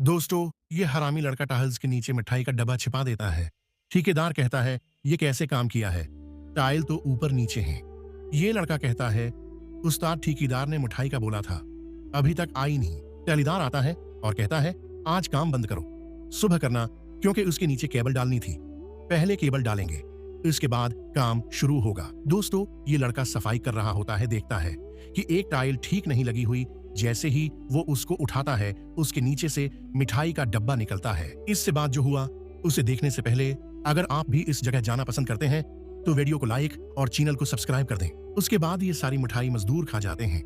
दोस्तों, ये हरामी लड़का टाइल्स के नीचे मिठाई का डब्बा छिपा देता है। ठेकेदार कहता है, ये कैसे काम किया है? टाइल तो ऊपर नीचे हैं। ये लड़का कहता है, उस्ताद ठेकेदार ने मिठाई का बोला था, अभी तक आई नहीं। टैलीदार आता है और कहता है, आज काम बंद करो, सुबह करना, क्योंकि उसके नीचे केबल डालनी थी। पहले केबल डालेंगे, इसके बाद काम शुरू होगा। दोस्तों, ये लड़का सफाई कर रहा होता है, देखता है कि एक टाइल ठीक नहीं लगी हुई। जैसे ही वो उसको उठाता है, उसके नीचे से मिठाई का डब्बा निकलता है। इससे बाद जो हुआ, उसे देखने से पहले अगर आप भी इस जगह जाना पसंद करते हैं तो वीडियो को लाइक और चैनल को सब्सक्राइब कर दें। उसके बाद ये सारी मिठाई मजदूर खा जाते हैं।